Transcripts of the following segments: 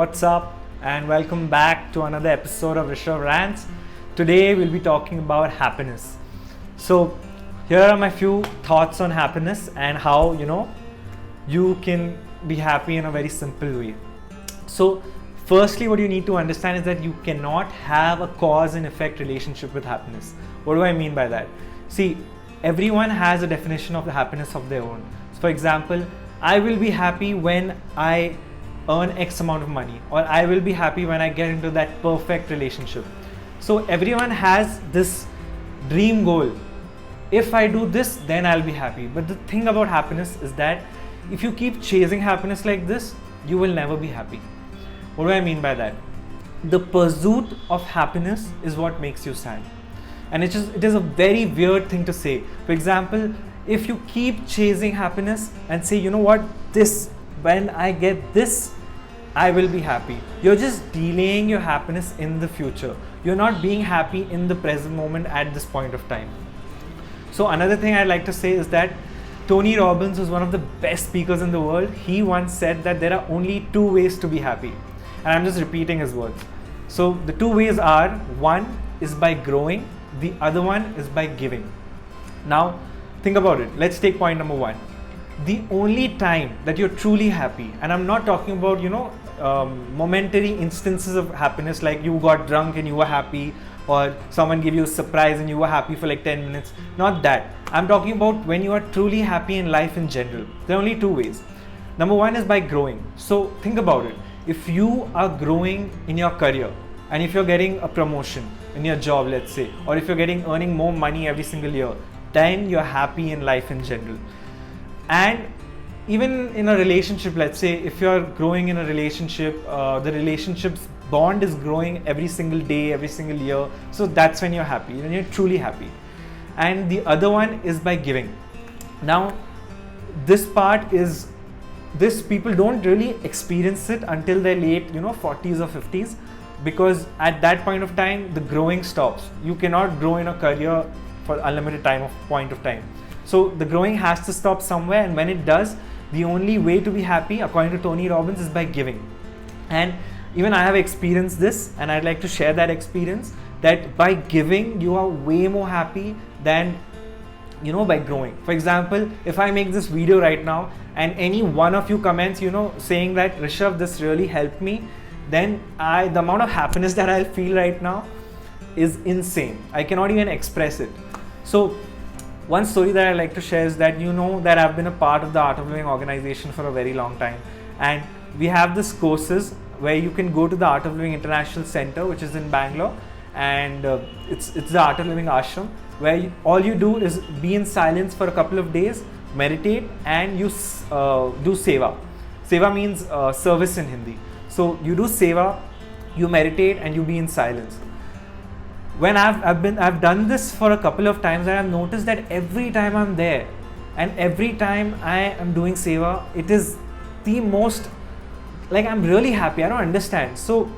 what's up, and welcome back to another episode of Rishav Rants. Today we'll be talking about happiness. So here are my few thoughts on happiness and how you can be happy in a very simple way. So firstly, what you need to understand is that you cannot have a cause and effect relationship with happiness. What do I mean by that? See, everyone has a definition of the happiness of their own. So for example, I will be happy when I earn X amount of money, or I will be happy when I get into that perfect relationship. So everyone has this dream goal. If I do this, then I'll be happy. But the thing about happiness is that if you keep chasing happiness like this, you will never be happy. What do I mean by that? The pursuit of happiness is what makes you sad. And it is a very weird thing to say. For example, if you keep chasing happiness and say, you know what, when I get this, I will be happy. You're just delaying your happiness in the future. You're not being happy in the present moment at this point of time. So another thing I'd like to say is that Tony Robbins was one of the best speakers in the world. He once said that there are only two ways to be happy. And I'm just repeating his words. So the two ways are, one is by growing, the other one is by giving. Now, think about it. Let's take point number one. The only time that you're truly happy, and I'm not talking about, momentary instances of happiness like you got drunk and you were happy, or someone gave you a surprise and you were happy for like 10 minutes. Not that. I'm talking about when you are truly happy in life in general. There are only two ways. Number one is by growing. So think about it. If you are growing in your career, and if you're getting a promotion in your job, let's say, or if you're earning more money every single year, then you're happy in life in general. And even in a relationship, let's say, if you're growing in a relationship, the relationship's bond is growing every single day, every single year. So that's when you're happy, when you're truly happy. And the other one is by giving. Now, this people don't really experience it until their late, 40s or 50s, because at that point of time, the growing stops. You cannot grow in a career for unlimited point of time. So the growing has to stop somewhere, and when it does, the only way to be happy, according to Tony Robbins, is by giving. And even I have experienced this, and I'd like to share that experience, that by giving, you are way more happy than by growing. For example, if I make this video right now and any one of you comments, saying that Rishav, this really helped me, then the amount of happiness that I'll feel right now is insane. I cannot even express it. So one story that I like to share is that that I've been a part of the Art of Living organization for a very long time, and we have this courses where you can go to the Art of Living International Center, which is in Bangalore, and it's the Art of Living ashram, where all you do is be in silence for a couple of days, meditate, and you do seva. Seva means service in Hindi. So you do seva, you meditate, and you be in silence. When I've done this for a couple of times, and I've noticed that every time I'm there and every time I am doing seva, it is the most, I'm really happy. I don't understand. So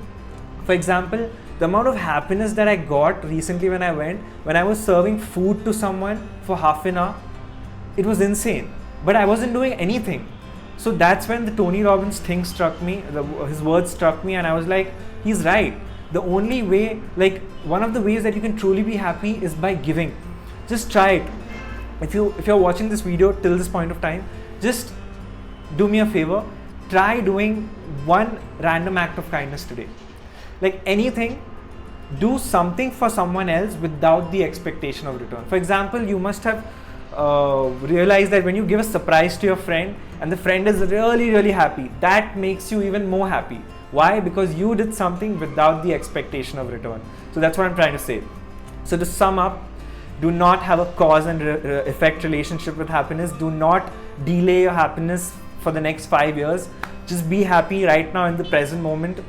for example, the amount of happiness that I got recently when I was serving food to someone for half an hour, it was insane. But I wasn't doing anything. So that's when the Tony Robbins thing struck me, his words struck me, and I was like, he's right. The only way, one of the ways that you can truly be happy is by giving. Just try it. If you're watching this video till this point of time, just do me a favor. Try doing one random act of kindness today. Anything, do something for someone else without the expectation of return. For example, you must have realized that when you give a surprise to your friend and the friend is really, really happy, that makes you even more happy. Why? Because you did something without the expectation of return. So that's what I'm trying to say. So to sum up, do not have a cause and effect relationship with happiness. Do not delay your happiness for the next 5 years. Just be happy right now in the present moment.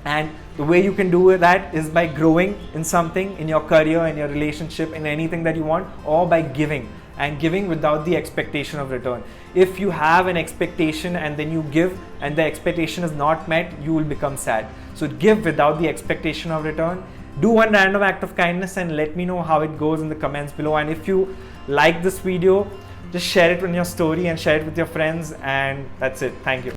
And the way you can do that is by growing in something, in your career, in your relationship, in anything that you want, or by giving. And giving without the expectation of return. If you have an expectation and then you give and the expectation is not met, you will become sad. So give without the expectation of return. Do one random act of kindness and let me know how it goes in the comments below. And if you like this video, just share it on your story and share it with your friends, and that's it. Thank you.